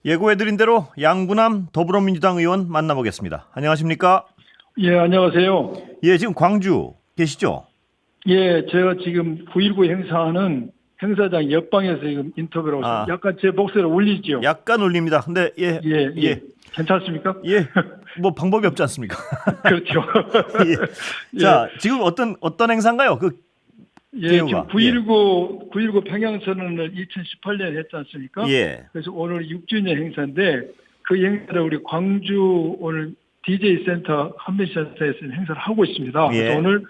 예고해드린 대로 양부남 더불어민주당 의원 만나보겠습니다. 안녕하십니까? 예, 안녕하세요. 예, 지금 광주 계시죠? 예, 제가 지금 9.19 행사하는 행사장 옆방에서 지금 인터뷰를 하고 있습니다. 아, 약간 제 목소리가 울리죠? 약간 울립니다. 근데 예, 예, 예, 예. 괜찮습니까? 예, 뭐 방법이 없지 않습니까? 그렇죠. 예. 예, 자, 지금 어떤 행사인가요? 그 예, 지금 개요가. 9.19 평양선언을 2018년에 했지 않습니까? 예, 그래서 오늘 6주년 행사인데 그 행사를 우리 광주 오늘 DJ 센터, 한민센터에서 행사를 하고 있습니다. 예. 그래서 오늘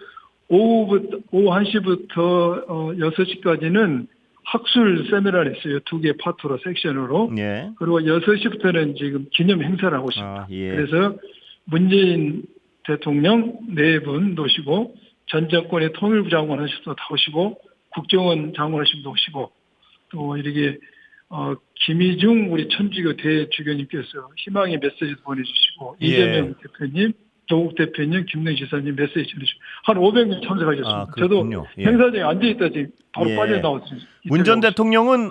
오후 1시부터 6시까지는 학술 세미나를 했어요. 두 개 파트로 섹션으로. 예, 그리고 6시부터는 지금 기념 행사를 하고 있습니다. 아, 예. 그래서 문재인 대통령 네 분 오시고 전 정권의 통일부 장관 하시도 다 오시고 국정원 장관 하시도 오시고 또 이렇게 김희중 우리 천주교 대주교님께서 희망의 메시지도 보내주시고 예. 이재명 대표님, 조국 대표님, 김동연 지사님 메시지 전해주시고 한 500명 참석하셨습니다. 아, 저도 그렇군요. 예. 행사장에 앉아있다 지금 바로 예. 빠져나왔습니다. 문 전 대통령은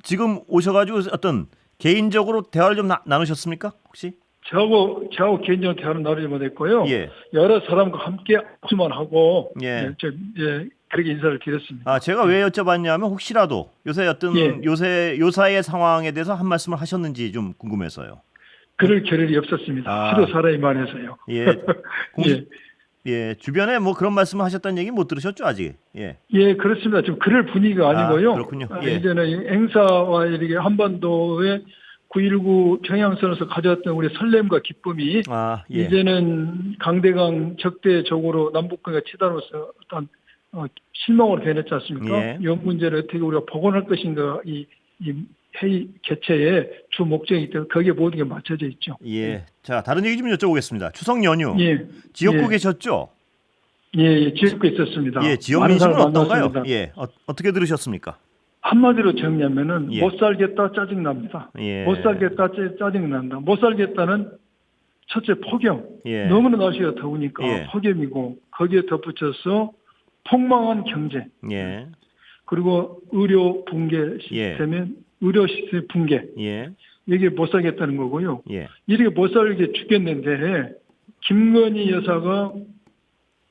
지금 오셔가지고 어떤 개인적으로 대화를 좀 나누셨습니까? 혹시? 저하고 개인적으로 대화는 나누지 못했고요. 예. 여러 사람과 함께 악수만 하고 예. 그렇게 인사를 드렸습니다. 아, 제가 왜 여쭤봤냐면 혹시라도 요새 어떤 예. 요사의 상황에 대해서 한 말씀을 하셨는지 좀 궁금해서요. 그럴 겨를이 없었습니다. 아. 하도 사람이 많아서요. 예. 예. 예, 주변에 뭐 그런 말씀을 하셨다는 얘기 못 들으셨죠, 아직? 예. 예, 그렇습니다. 지금 그럴 분위기가 아니고요. 그렇군요. 예. 이제는 행사와 이렇게 한반도의 9.19 평양선에서 가져왔던 우리 설렘과 기쁨이 아, 예. 이제는 강대강 적대적으로 남북관계가 치달아서 어떤 실망으로 변했지 않습니까? 예. 이 문제를 어떻게 우리가 복원할 것인가 이 회의 개최의 주 목적이기 때문에 거기에 모든 게 맞춰져 있죠. 예. 자, 다른 얘기 좀 여쭤보겠습니다. 추석 연휴. 예. 지역구 예. 계셨죠? 예, 지역구에 있었습니다. 예, 지역 많은 민심은 사람 어떤가요? 만났습니다. 예. 어떻게 들으셨습니까? 한마디로 정리하면은 예. 못 살겠다 짜증납니다. 예. 못 살겠다 짜증난다. 못 살겠다는 첫째 폭염. 예. 너무나 날씨가 더우니까 예. 폭염이고 거기에 덧붙여서 폭망한 경제. 예. 그리고 의료 붕괴 시스템의 의료 시스템 붕괴. 예. 이게 못 살겠다는 거고요. 예. 이렇게 못 살게 죽겠는데 김건희 여사가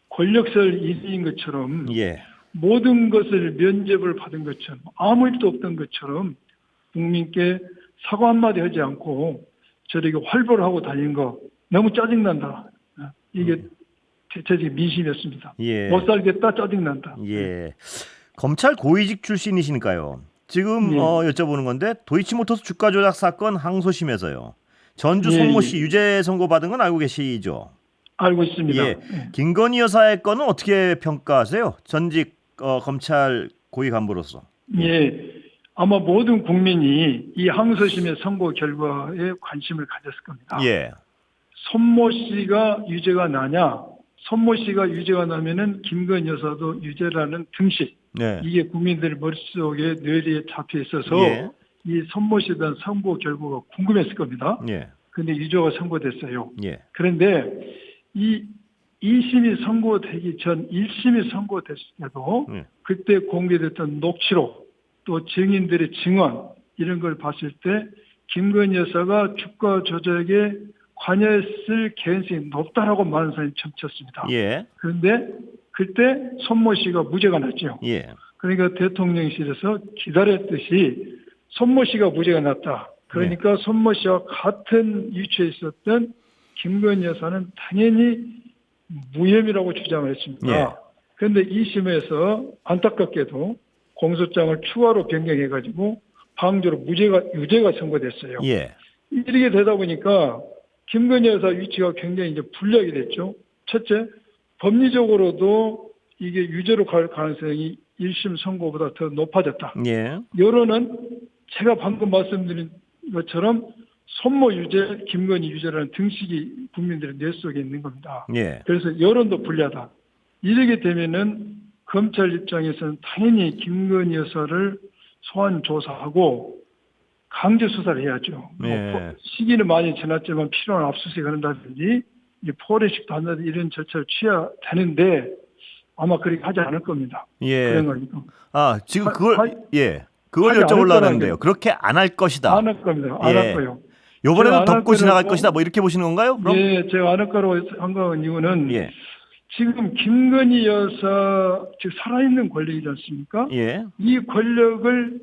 권력설 1위인 것처럼 예. 모든 것을 면접을 받은 것처럼 아무 일도 없던 것처럼 국민께 사과 한마디 하지 않고 저렇게 활보를 하고 다니는 거 너무 짜증난다. 이게 대체적인 민심이었습니다. 예. 못 살겠다 짜증난다. 예. 검찰 고위직 출신이시니까요. 지금 예. 여쭤보는 건데 도이치모터스 주가 조작 사건 항소심에서요. 전주 예, 송모 씨 예. 유죄 선고 받은 건 알고 계시죠? 알고 있습니다. 예. 김건희 여사의 건은 어떻게 평가하세요? 전직 검찰 고위 간부로서. 예. 아마 모든 국민이 이 항소심의 선고 결과에 관심을 가졌을 겁니다. 예. 손모 씨가 유죄가 나냐? 손모 씨가 유죄가 나면은 김건희 여사도 유죄라는 등식. 네. 이게 국민들 머릿속에 뇌리에 잡혀 있어서 예. 이 손모 씨에 대한 선고 결과가 궁금했을 겁니다. 예. 그런데 유죄가 선고됐어요. 예. 그런데 이 2심이 선고되기 전 1심이 선고됐을 때도 예. 그때 공개됐던 녹취록 또 증인들의 증언 이런 걸 봤을 때 김건희 여사가 주가 조작에 관여했을 개연성이 높다라고 많은 사람이 점쳤습니다. 예. 그런데 그때 손모 씨가 무죄가 났죠. 예. 그러니까 대통령실에서 기다렸듯이 손모 씨가 무죄가 났다. 그러니까 손모 씨와 같은 위치에 있었던 김건희 여사는 당연히 무혐의라고 주장을 했습니다. 예. 그런데 2심에서 안타깝게도 공소장을 추가로 변경해가지고 방조로 유죄가 선고됐어요. 예. 이렇게 되다 보니까 김건희 여사 위치가 굉장히 이제 불리하게 됐죠. 첫째, 법리적으로도 이게 유죄로 갈 가능성이 1심 선고보다 더 높아졌다. 예. 여론은 제가 방금 말씀드린 것처럼 손모 유죄, 김건희 유죄라는 등식이 국민들의 뇌 속에 있는 겁니다. 예. 그래서 여론도 불리하다. 이렇게 되면은 검찰 입장에서는 당연히 김건희 여사를 소환 조사하고 강제 수사를 해야죠. 예. 뭐 시기는 많이 지났지만 필요한 압수수색 한다든지 포렌식도 한다든지 이런 절차를 취해야 되는데 아마 그렇게 하지 않을 겁니다. 예. 그런 거니까. 아, 지금 그걸 예. 그걸 하지 않을 여쭤보려고 거라는 하는데요. 그렇게 안 할 것이다. 안 할 겁니다. 안 예. 할 거예요. 요번에는 제가 안할 덮고 지나갈 거라고- 것이다. 뭐 이렇게 보시는 건가요? 그럼? 예, 제가 안 할 거라고 생각한 이유는 예. 지금 김건희 여사 즉 살아있는 권력이지 않습니까? 예. 이 권력을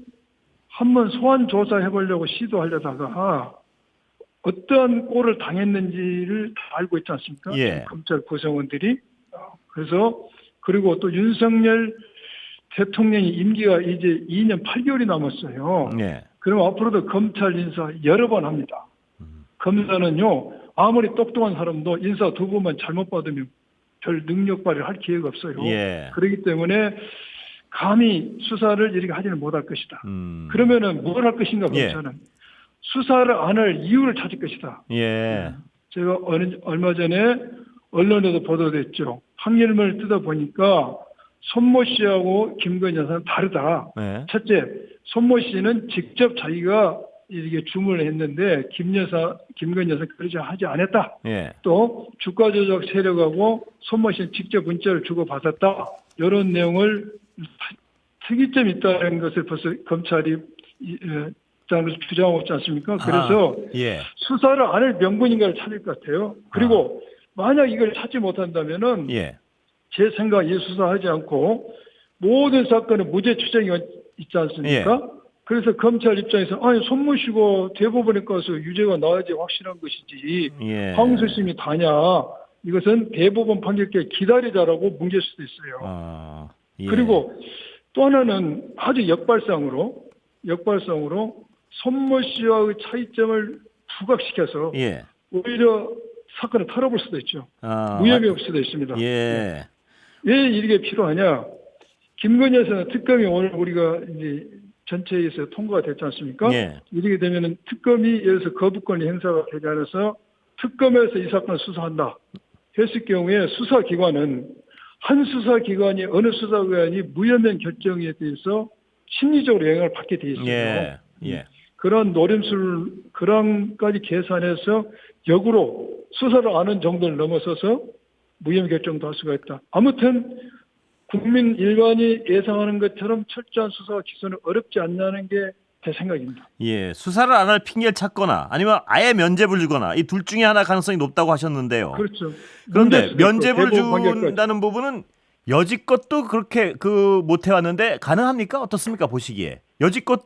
한번 소환 조사해 보려고 시도하려다가 어떠한 꼴을 당했는지를 알고 있지 않습니까? 예. 지금 검찰 구성원들이. 그래서 그리고 또 윤석열 대통령이 임기가 이제 2년 8개월이 남았어요. 예. 그럼 앞으로도 검찰 인사 여러 번 합니다. 검사는요, 아무리 똑똑한 사람도 인사 2번만 잘못 받으면 별 능력 발휘를 할 기회가 없어요. 예. 그렇기 때문에 감히 수사를 이렇게 하지는 못할 것이다. 음. 그러면은 뭘 할 것인가 예. 검찰은 수사를 안 할 이유를 찾을 것이다. 예. 제가 얼마 전에 언론에도 보도됐죠. 판결문을 뜯어보니까 손모 씨하고 김건희 여사는 다르다. 예. 첫째, 손모 씨는 직접 자기가 이게 주문을 했는데 김건희 여사 그러지 하지 않았다. 예. 또 주가 조작 세력하고 손모 씨는 직접 문자를 주고받았다. 이런 내용을 특이점이 있다는 것을 벌써 검찰이 주장하고 있지 않습니까? 그래서 예. 수사를 안 할 명분인가를 찾을 것 같아요. 그리고 만약 이걸 찾지 못한다면은 예. 제 생각에 수사하지 않고 모든 사건에 무죄 추정이 있지 않습니까? 그래서 검찰 입장에서 아니 손모시고 대법원에 가서 유죄가 나와야지 확실한 것이지 예. 항소심이 다냐 이것은 대법원 판결까지 기다리자라고 뭉갤 수도 있어요. 예. 그리고 또 하나는 아주 역발상으로 손모 씨와의 차이점을 부각시켜서 예. 오히려 사건을 털어볼 수도 있죠. 아, 무혐의 올 수도 있습니다. 예. 왜 이게 필요하냐? 김건희 여사는 특검이 오늘 우리가 이제 전체에서 통과가 됐지 않습니까? 예. 이렇게 되면은 특검이 예를 들어서 거부권이 행사가 되지 않아서 특검에서 이 사건을 수사한다 했을 경우에 수사기관은 한 수사기관이 어느 수사기관이 무혐의 결정에 대해서 심리적으로 영향을 받게 돼 있어요. 예. 예. 그런 노림수를 그런까지 계산해서 역으로 수사를 아는 정도를 넘어서서 무혐의 결정도 할 수가 있다. 아무튼 국민 일반이 예상하는 것처럼 철저한 수사와 기소는 어렵지 않냐는 게 제 생각입니다. 예. 수사를 안 할 핑계를 찾거나 아니면 아예 면죄부를 주거나 이 둘 중에 하나 가능성이 높다고 하셨는데요. 그렇죠. 그런데 문제수도 있고, 면죄부를 대법원 판결까지. 준다는 부분은 여지껏도 그렇게 못 해왔는데 가능합니까? 어떻습니까? 보시기에 여지껏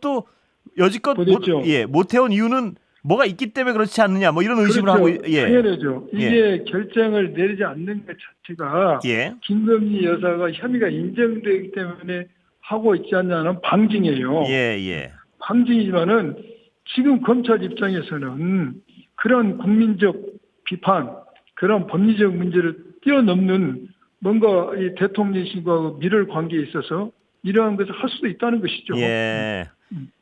그렇죠. 못 해온 이유는 뭐가 있기 때문에 그렇지 않느냐 뭐 이런 의심을 그렇죠. 하고 예. 당연하죠. 이게 결정을 내리지 않는 것 자체가 예. 김건희 여사가 혐의가 인정되기 때문에 하고 있지 않냐는 방증이에요. 예. 예. 방증이지만은 지금 검찰 입장에서는 그런 국민적 비판, 그런 법리적 문제를 뛰어넘는 뭔가 이 대통령실과 밀을 관계에 있어서 이러한 것을 할 수도 있다는 것이죠. 예.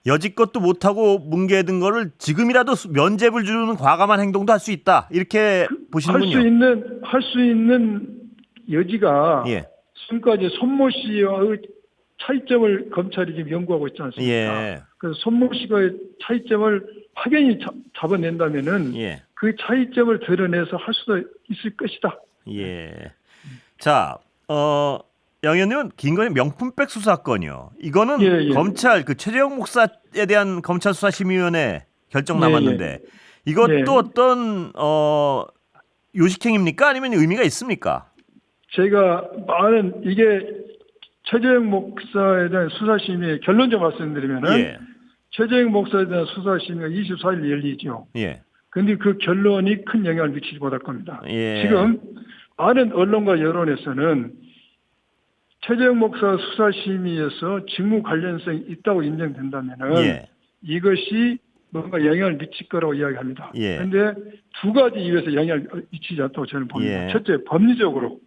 여지껏도 못하고 뭉개든 거를 지금이라도 면죄부를 주는 과감한 행동도 할 수 있다. 이렇게 보시는군요. 할 수 있는 여지가 예. 지금까지 손모 씨와의 차이점을 검찰이 지금 연구하고 있지 않습니까? 예. 그래서 손모 씨가의 차이점을 확연히 잡아낸다면은 예. 그 차이점을 드러내서 할 수도 있을 것이다. 예. 자, 양 의원님은 김건희 명품백 수사건이요. 이거는 예. 검찰 그 최재형 목사에 대한 검찰 수사심의위원회 결정 남았는데 이것도 예. 어떤 요식행입니까? 아니면 의미가 있습니까? 제가 많은 이게 최재형 목사에 대한 수사심의 결론 좀 말씀드리면은 예. 최재형 목사에 대한 수사심의가 24일 열리죠. 예. 근데 그 결론이 큰 영향을 미치지 못할 겁니다. 예. 지금 많은 언론과 여론에서는 최재형 목사 수사심의에서 직무 관련성이 있다고 인정된다면은 예. 이것이 뭔가 영향을 미칠 거라고 이야기합니다. 예. 그런데 두 가지 이유에서 영향을 미치지 않다고 저는 봅니다. 예. 첫째, 법리적으로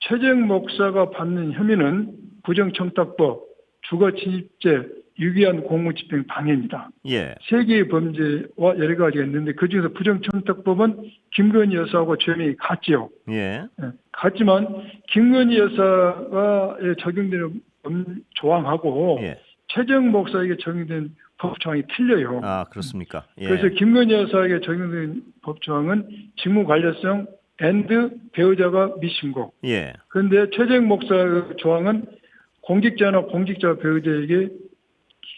최재형 목사가 받는 혐의는 부정청탁법, 주거침입죄, 유기한 공무집행 방해입니다. 예. 세 개의 범죄와 여러 가지가 있는데 그중에서 부정청탁법은 김건희 여사하고 죄명이 같지요. 예. 같지만 김건희 여사가 적용되는 조항하고 예. 최재형 목사에게 적용된 법 조항이 틀려요. 아, 그렇습니까? 예. 그래서 김건희 여사에게 적용된 법 조항은 직무 관련성 배우자가 미신고. 예. 그런데 최재형 목사 조항은 공직자나 공직자 배우자에게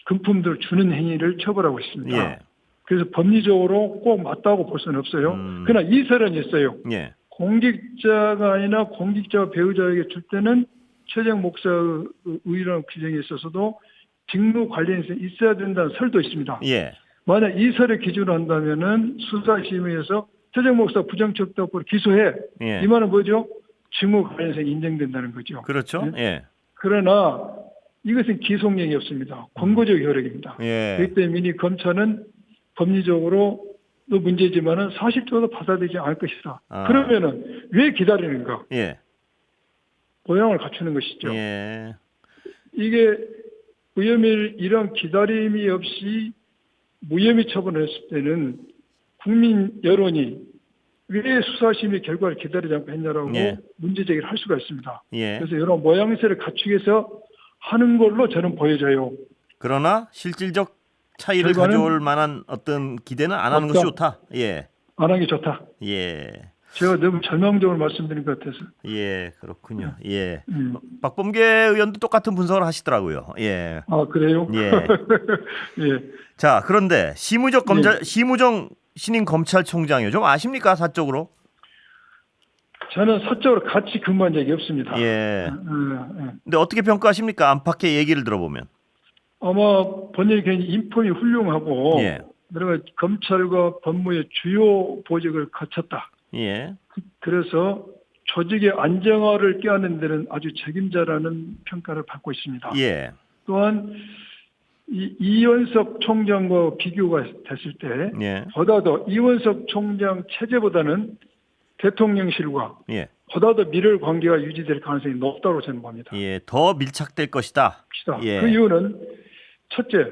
금품들을 주는 행위를 처벌하고 있습니다. 예. 그래서 법리적으로 꼭 맞다고 볼 수는 없어요. 그러나 이설은 있어요. 예. 공직자가 아니라 공직자 배우자에게 줄 때는 최재형 목사의 의의라는 규정에 있어서도 직무 관련해서 있어야 된다는 설도 있습니다. 예. 만약 이 설을 기준으로 한다면은 수사심의에서 최재형 목사 부정적도법으로 기소해. 예. 이 말은 뭐죠? 직무 관련해서 인정된다는 거죠. 그렇죠. 네? 예. 그러나 이것은 기소력이 없습니다. 권고적 효력입니다. 예. 그렇기 때문에 검찰은 법리적으로 도 문제지만은 사실적으로 받아들이지 않을 것이다. 아. 그러면은 왜 기다리는가? 예. 보양을 갖추는 것이죠. 예. 이게 무혐의 이런 기다림이 없이 무혐의 처분을 했을 때는 국민 여론이 왜 수사심의 결과를 기다리지 않고 했냐라고 예. 문제 제기를 할 수가 있습니다. 예. 그래서 이런 모양새를 갖추기 위해서 하는 걸로 저는 보여져요. 그러나 실질적 차이를 결과는 가져올 만한 어떤 기대는 안 하는 것이 좋다. 예. 안 하는 게 좋다. 예. 제가 너무 절망적으로 말씀드린 것 같아서. 예, 그렇군요. 예. 음. 박범계 의원도 똑같은 분석을 하시더라고요. 예. 아, 그래요? 예. 예. 자, 그런데 심우정 신임 검찰총장이요. 좀 아십니까, 사적으로? 저는 사적으로 같이 근무한 적이 없습니다. 예. 근데 어떻게 평가하십니까? 안팎의 얘기를 들어보면. 아마 본인이 굉장히 인품이 훌륭하고 예. 그리고 검찰과 법무의 주요 보직을 거쳤다. 예. 그래서 조직의 안정화를 꾀하는 데는 아주 책임자라는 평가를 받고 있습니다. 예. 또한 이원석 총장과 비교가 됐을 때 예. 보다 더 이원석 총장 체제보다는 대통령실과 예. 보다 더 밀월 관계가 유지될 가능성이 높다고 저는 봅니다. 예. 더 밀착될 것이다. 예. 그 이유는 첫째,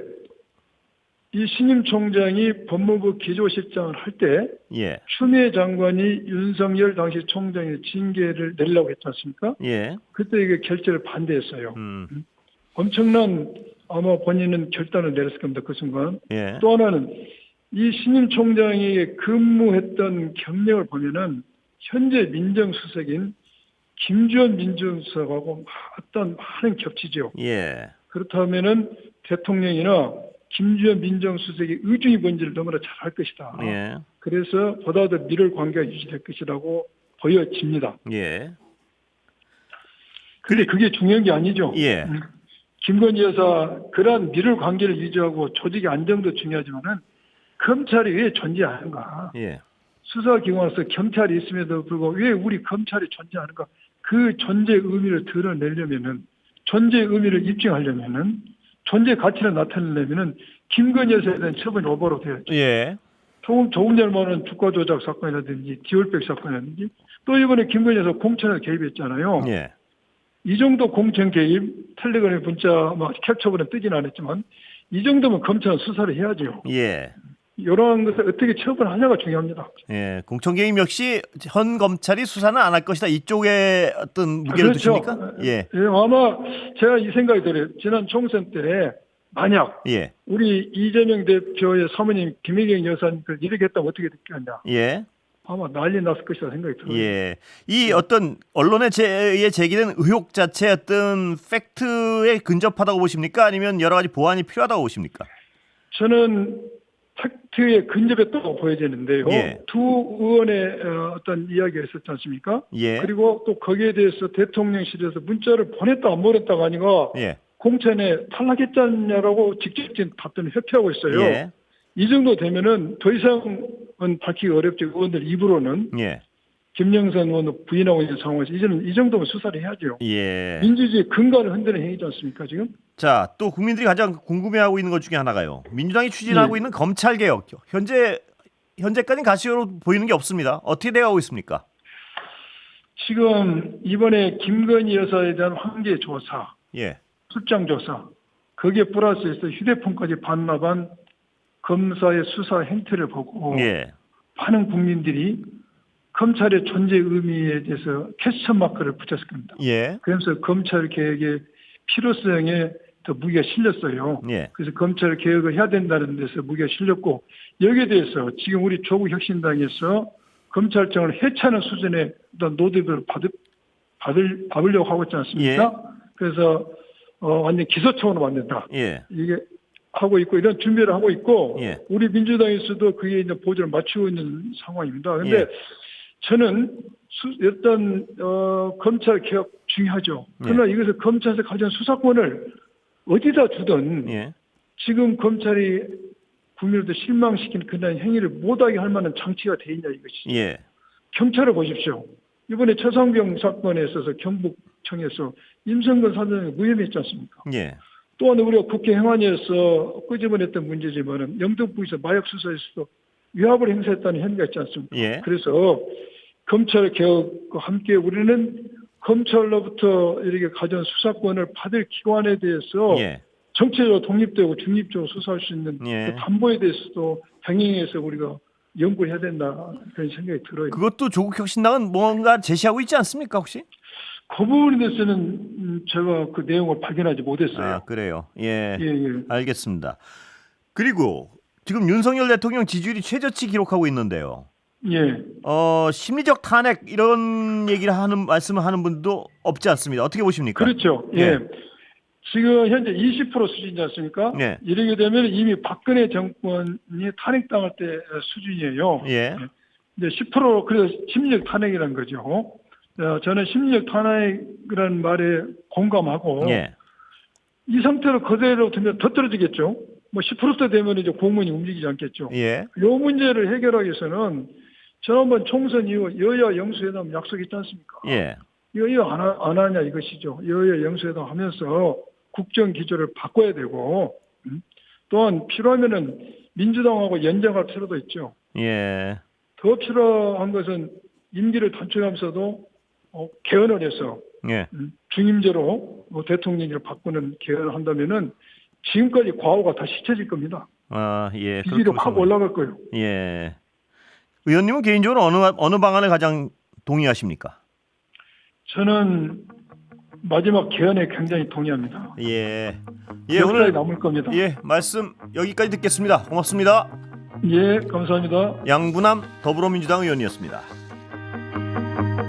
이 신임 총장이 법무부 기조실장을 할 때 예. 추미애 장관이 윤석열 당시 총장의 징계를 내려고 했지 않습니까? 예. 그때 이게 결재를 반대했어요. 음. 엄청난 아마 본인은 결단을 내렸을 겁니다. 그 순간. 예. 또 하나는 이 신임 총장이 근무했던 경력을 보면은 현재 민정수석인 김주현 민정수석하고 어떤 많은 겹치죠. 예. 그렇다면은 대통령이나 김주현 민정수석의 의중이 뭔지를 너무나 잘 알 것이다. 예. 그래서 보다 더 밀월 관계가 유지될 것이라고 보여집니다. 예. 근데 그게 중요한 게 아니죠. 예. 김건희 여사 그러한 밀월 관계를 유지하고 조직의 안정도 중요하지만은 검찰이 왜 존재하는가? 예. 수사기관에서 경찰이 있음에도 불구하고 왜 우리 검찰이 존재하는가? 그 존재 의미를 드러내려면은 존재 의미를 입증하려면은 존재 가치를 나타내려면은 김건희 여사에 대한 처분이 오버로 돼야죠. 예. 조금 전에 말하는 주가 조작 사건이라든지 디올백 사건이라든지 또 이번에 김건희 여사 공천에 개입했잖아요. 예. 이 정도 공천 개입 텔레그램 문자 막 캡처본에 뜨지는 않았지만 이 정도면 검찰은 수사를 해야죠. 예. 이러한 것을 어떻게 처분하냐가 중요합니다. 예. 공천 개입 역시 현 검찰이 수사는 안 할 것이다. 이쪽에 어떤 무게를 그렇죠. 두십니까? 예. 예, 아마 제가 이 생각이 들어요. 지난 총선 때 만약 예. 우리 이재명 대표의 사모님 김혜경 여사님들 이렇게 했다면 어떻게 됐겠냐. 예. 아마 난리 났을 것이라 생각이 들어요. 예. 이 어떤 언론에 제기된 의혹 자체 어떤 팩트에 근접하다고 보십니까? 아니면 여러 가지 보완이 필요하다고 보십니까? 저는 팩트에 근접했다고 보여지는데요. 예. 두 의원의 어떤 이야기가 있었지 않습니까? 예. 그리고 또 거기에 대해서 대통령실에서 문자를 보냈다 안 보냈다가 아니고 예. 공천에 탈락했잖냐라고 직접적인 답변을 회피하고 있어요. 예. 이 정도 되면은 더 이상은 밝히기 어렵죠. 의원들 입으로는. 예. 김영선 의원 부인하고 있는 상황에서 이제는 이 정도면 수사를 해야죠. 예. 민주주의 근간을 흔드는 행위지 않습니까 지금? 자, 또 국민들이 가장 궁금해하고 있는 것 중에 하나가요. 민주당이 추진하고 예. 있는 검찰 개혁. 현재까지는 가시로 보이는 게 없습니다. 어떻게 돼가고 있습니까? 지금 이번에 김건희 여사에 대한 황제 조사, 예. 출장 조사, 거기에 플러스해서 휴대폰까지 반납한 검사의 수사 행태를 보고 예. 많은 국민들이 검찰의 존재 의미에 대해서 퀘스천 마크를 붙였을 겁니다. 예. 그러면서 검찰 개혁의 필요성에 더 무게가 실렸어요. 예. 그래서 검찰 개혁을 해야 된다는 데서 무게가 실렸고 여기에 대해서 지금 우리 조국 혁신당에서 검찰청을 해체하는 수준의 어떤 노드를 받으려고 하고 있지 않습니까? 예. 그래서 완전 기소청으로 만든다. 예. 이게 하고 있고 이런 준비를 하고 있고 예. 우리 민주당에서도 그게 이제 보조를 맞추고 있는 상황입니다. 그런데 예. 저는 일단 검찰 개혁 중요하죠. 그러나 이것을 검찰에서 가진 수사권을 어디다 주든 예. 지금 검찰이 국민들도 실망시키는 그런 행위를 못하게 할 만한 장치가 돼 있냐 이것이죠. 예. 경찰을 보십시오. 이번에 최상병 사건에 있어서 경북청에서 임성근 사장이 무혐의했지 않습니까? 예. 또한 우리가 국회 행안위에서 끄집어냈던 문제지만은 영등포에서 마약 수사에서도 위압을 행사했다는 혐의가 있지 않습니까? 예. 그래서 검찰 개혁과 함께 우리는 검찰로부터 이렇게 가져온 수사권을 받을 기관에 대해서 예. 정치적으로 독립되고 중립적으로 수사할 수 있는 예. 그 담보에 대해서도 병행해서 우리가 연구를 해야 된다 그런 생각이 들어요. 그것도 조국 혁신당은 뭔가 제시하고 있지 않습니까 혹시? 그 부분에 대해서는 제가 그 내용을 발견하지 못했어요. 아, 그래요. 예. 예, 예. 알겠습니다. 그리고 지금 윤석열 대통령 지지율이 최저치 기록하고 있는데요. 예. 심리적 탄핵 이런 얘기를 말씀을 하는 분도 없지 않습니다. 어떻게 보십니까? 그렇죠. 예. 예. 지금 현재 20% 수준이지 않습니까? 예. 이러게 되면 이미 박근혜 정권이 탄핵당할 때 수준이에요. 예. 이제 10% 그래서 심리적 탄핵이라는 거죠. 저는 심리적 탄핵이라는 말에 공감하고 예. 이 상태로 그대로 두면 더 떨어지겠죠. 뭐 10%대 되면 이제 공무원이 움직이지 않겠죠. 예. 이 문제를 해결하기 위해서는 지난번 총선 이후 여야 영수회담 약속이 있지 않습니까? 예. 이거 안 하냐 이것이죠. 여야 영수회담 하면서 국정 기조를 바꿔야 되고 또한 필요하면은 민주당하고 연장할 필요도 있죠. 예. 더 필요한 것은 임기를 단축하면서도 개헌을 해서 예. 중임제로 대통령을 바꾸는 개헌을 한다면은 지금까지 과오가 다 씻혀질 겁니다. 아, 예. 비리도 확 올라갈 거예요. 예. 의원님은 개인적으로 어느 방안을 가장 동의하십니까? 저는 마지막 개헌에 굉장히 동의합니다. 예. 역사에 남을 겁니다. 예, 말씀 여기까지 듣겠습니다. 고맙습니다. 예, 감사합니다. 양부남 더불어민주당 의원이었습니다.